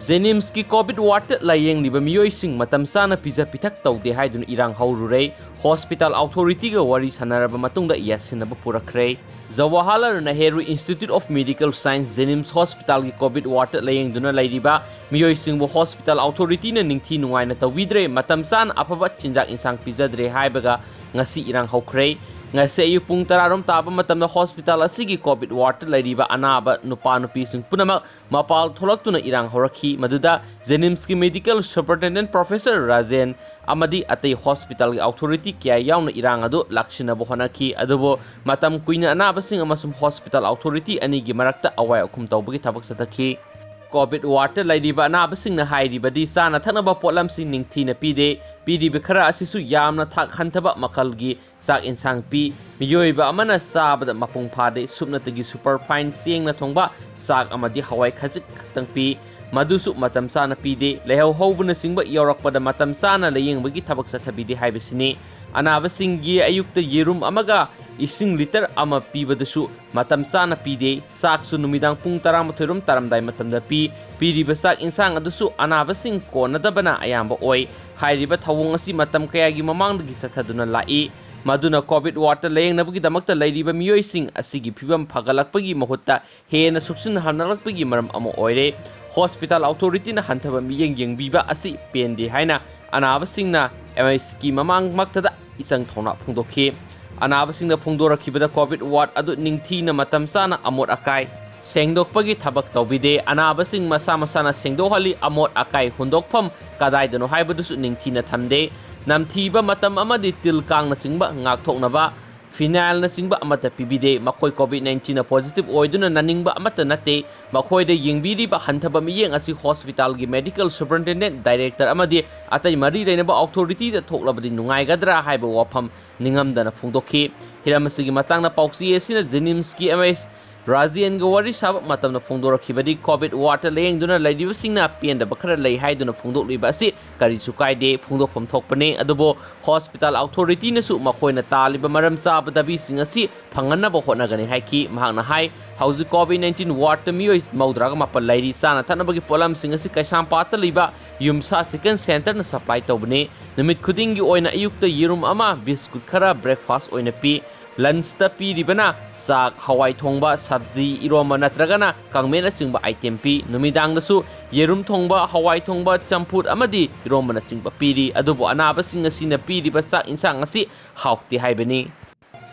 Zenimski COVID ward Layengluba miyoising matam sana pizza pitak taude haidun irang haurure hospital authority ga wari sanaraba matungda yasinaba purakre Jawaharlal Nehru Institute of Medical Science Zenims Hospital gi COVID ward layengduna lairiba miyoising bo hospital authority na ningthi nuai na tawidre matam sana afaba chinjak insang pizadre haibaga ngasi irang haukre ngase ayu pung tararom taba matamda hospital asigi COVID ward lairiba anaba nupa nupi sing punamak mapal tholaktuna irang horakhi maduda Zenimski Medical Superintendent Professor Rajen amadi atai hospital authority kya yauna irang adu lakshina bo honaki adubo matam kuina anaba sing amasum hospital authority ani gi marakta awai akum tawbagi thabak satakhi COVID ward lairiba anaba sing na hairibadi sana thanaba potlam sing ningthi na pide pidi khara asisu yamna thak hantaba makalgi sak insang pi miyoiba amana sabada mapung phade supnatagi super fine sieng na thongba sak amadi hawai khajik tang pi madusu matam sana pide lehau hobuna singba yorakpada matam sana layingbagi thabak sathabidi haibisini anaba singgi ayukta yerum amaga ising liter ama pibadasu matam sana pide sak su numidang pung taramathirum taramdai matamda pidi basak insang adusu anaba sing konadabana ayamba oi hairiba thawung asi matam kayagi mamangdagi sathaduna lai maduna COVID ward layengnabugi damakta lairiba miyoising asigi phibam phagalakpagi mahutta hena suksin hanalakpagi maram amo oire hospital authority na hanthaba miyeng yengbiba asi pendi haina anaba singna MS ki mamang maktada isang thona phungdokhi anaba singna phungdorakhibada COVID ward adu ningthi na matam sana amot akai sengdokpagi thabak tawbide anaba sing masa masana sengdohali amot akai hundokpham kadaidano haibadusu ningthi na thamde namthiba matam amadi til kang na singba ngak thoknaba final na singba amata pibide makoi COVID-19 na positive oiduna naningba amata nate makoi de yengbiri ba hanthaba miyeng asi hospital gi medical superintendent director amadi atai mari reinaba authority da thoklabadi nungai gadra haiba wafam ningamdana phungdokhi hiramasigi matangna pauksi esina Zenimski MS Rajen Gawari sabak matam na phungdorakhibadi COVID ward layengduna lairiba singna pienda bakhara lay haiduna phungdokliba asi kari sukaide phungdokpham thokpane adubo hospital authority na su makoina taliba maram sabadabi singasi phanganaba hotnagani haiki mahakna hai hauji COVID-19 ward miyoi maudraga mapal lairi sana thanabagi polam singasi kaisampata liba yumsa second center na supply tawbane numit khudingi oina ayukta yerum ama biscuit khara breakfast oina pi lunch ta pi ribana sak hawai thongba sabji iroma natragana kangmena singba item pi numidang nasu yerum thongba hawai thongba champut amadi iroma na singba piri adubo anaba singa sina piri ba sak insang asi haukti haibani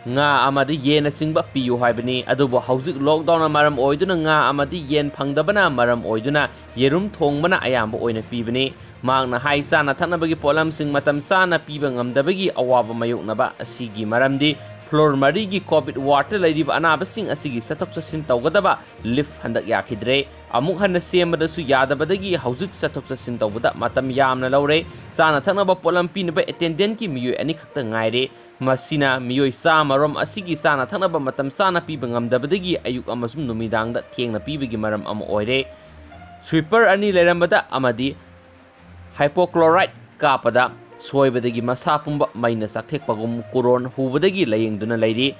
nga amadi yen singba piyu haibani adubo hauzik lockdown maram oiduna nga amadi yen phangdabana maram oiduna yerum thongbana ayamba oina pibani magna hai sana thanabagi polam sing matam sana piba ngamdabagi awaba mayoknaba asigi maramdi floor marigi COVID ward lairiba anaba sing asigi satok sasin tawgadaba lift handak yakidre amuk hanna sembadasu yadabadagi hauzik satok sasin tawbada matam yamna laure sana thanaba polam pinaba attendant ki miyoi ani khakta ngaire masina miyoi samarom asigi sana thanaba matam sana piba ngamdabadagi ayuk amasum numidangda thengna pibagi maram am oire sweeper ani lerambada amadi hypochlorite kapada soibadagi masa pumba maina sakthekpagum koron hubadagi layengduna lairi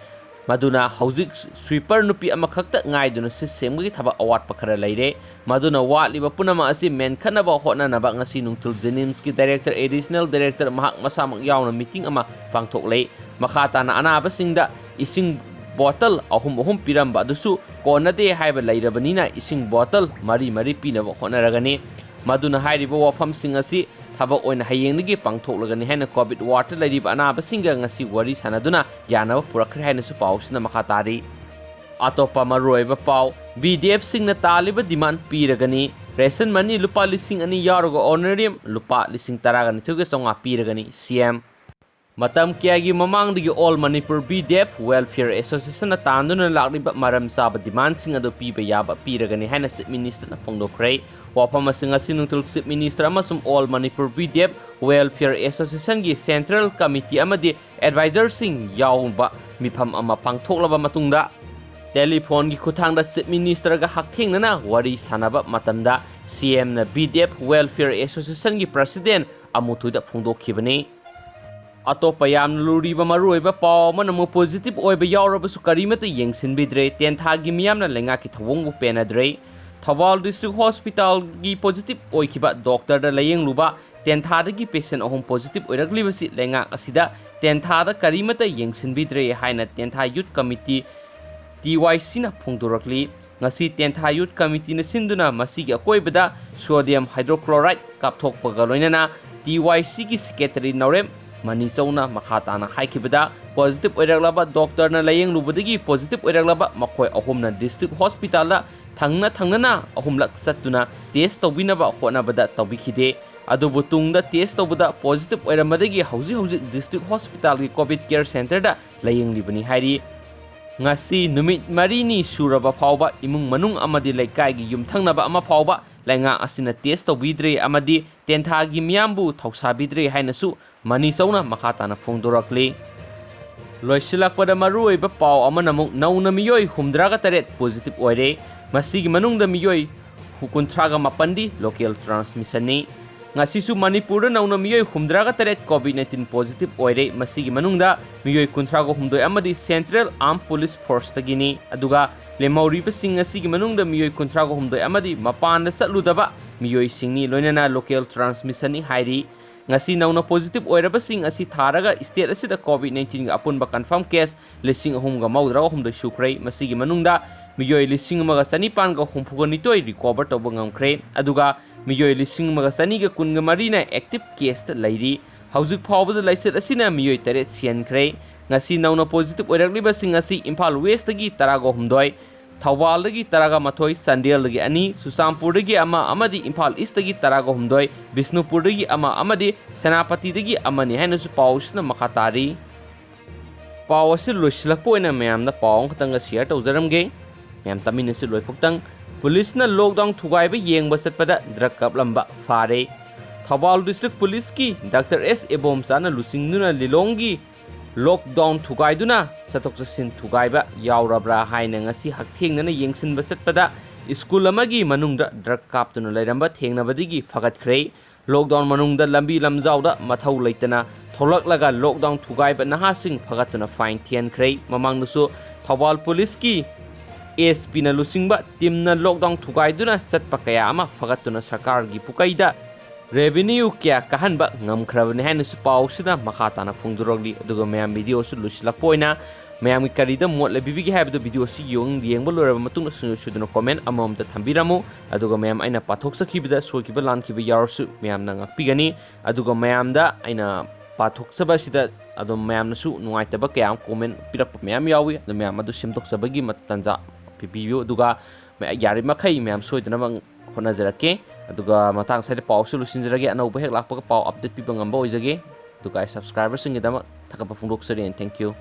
maduna hauzik sweeper nupi amakhakta ngaiduna systemgi thaba awat pakhara laire maduna watliba punama asi men khanaba hotnanaba ngasi nungtul Zenimski director additional director mahak masamak yauna meeting ama pangthoklei makhata na anaba singda ising bottle ahum piramba dusu konade haiba lairabanina ising bottle mari pinaba hotnaragani maduna hairiba wafam singasi thaba oina hayengnigi pangthoklagani haina COVID ward lairiba anaba singa ngasi wari sanaduna yanaba purakhre haina su pausina makhatari atopa maroiba pau BDF singna taliba demand piragani ration money lupa lising ani yaroga honorarium lupa lising taragani thuge songa piragani CM matam kyagi mamangdigi all Manipur BDF welfare association na tanduna lakliba maram saba demand sing ado piba yaba piragani haina chief minister na phongdokhrei wapama singa sinungtul chief minister amasum all Manipur BDF welfare association gi central committee amadi advisor sing yawba mifam ama pangthoklaba matungda telephone gi khuthangda chief minister ga hakthengna wari sanaba matamda CM na BDF welfare association gi president amuthuda phongdokhibani atopa yam luriba maruiba paw manamu positive oiba yaurabasu karimata yengsinbidre 10 thagi miyamna lenga ki thawongbu penadre Thawal District Hospital gi positive oikiba doctor da Layengluba tenthada gi patient ahom positive oiraglibasi lenga asida tenthada karimata yengsinbidre haina tentha youth committee TYC na phungdurakli ngasi tentha youth committee na sinduna masigi akoibada sodium hydrochloride kapthokpaga loinana TYC gi secretary Naurem Mani Chowna makhatana haikibada positive oiraglaba doctor na Layenglubadagi positive oiraglaba makoi ahomna district hospital la thangna ahumlak satuna test tawbinaba honabada tawbikhide adubu tungda test tawbada positive oiramadagi hauji district hospital gi covid care center da layenglibani hairi ngasi numit marini suraba phawba imung manung amadi laikai gi yumthangnaba ama phawba lainga asina test tawbidre amadi tentha gi miyambu thawsabidre hainasu Mani Chowna makhatana phongdorakli loisilakpada maruoiba paw amanamuk nauna miyoi humdraga taret positive oire masigi manungda miyoi hukuntraga mapandi local transmission ni ngasisu Manipur nauna miyoi humdraga taret COVID-19 positive oire masigi manungda miyoi kuntraga humdoi amadi Central Armed Police Force tagini aduga lemauriba sing asigi manungda miyoi kuntraga humdoi amadi mapanda satludaba miyoi singni loinana local transmission ni hairi ngasi nauna positive oiraba sing asi tharaga state asida COVID-19 ga apunba confirm case lising ahum ga maudra ahum da sukrai masigi manungda miyoi lising maga sanipan ga humpuga nitoi recover toba ngamkre aduga miyoi lising maga sani ga kun ga marina active case ta lairi haujuk phawbada laiset asina miyoi taret siankre ngasi nauna positive oiragliba sing asi Imphal West gi taraga humdoi Thawal dagi taraga mathoi Sandel dagi ani Susampur dagi ama amadi Imphal East dagi taraga humdoi Bisnupur dagi ama amadi Senapati dagi amani hainasu pawsna makhatari pawasi loisilakpoina mayamna pawang khatanga share tawjaramge mayam taminasu loifoktang police na lockdown thugaiba yengba satpada drug kap lamba fare Thawal district police ki Dr. S Ebomsa na lusingduna lilongi lockdown thugaiduna satok sasin thugaiba yaurabra haina ngasi hakthengna yengsinba satpada school amagi manungda drug kaptuna lairamba thengnabadigi fagatkhre lockdown manungda lambi lamjauda mathau leitana tholaklaga lockdown thugaiba nahasing fagatuna fine thiankhre mamangnusu Thawal police ki SP na lusingba timna lockdown thugaiduna satpa kaya ama fagatuna sarkar gi pukaida revenue kya kahanba ngamkhrabani hainasu pawsida makhatana phungdurogli aduga mayam video su lusilakpoina mayam ki karida motla bibigi habdu video si yengba loraba matungna suduna comment amamta thambiramu aduga mayam aina pathok sakhibida sokiba lankiba yarsu mayamna ngakpigani aduga mayamda aina pathok sabasida adum mayamnasu nuaitaba kayam comment pirakpa mayam yawi adu mayam adu simtok sabagi matanja pipiyu aduga yari makhai mayam soidana honajarake aduga matang side paw solution jarage anauba hek lakpa paw update piba ngamba oijage aduga subscribers sing gidama thakapa phungdok sari and thank you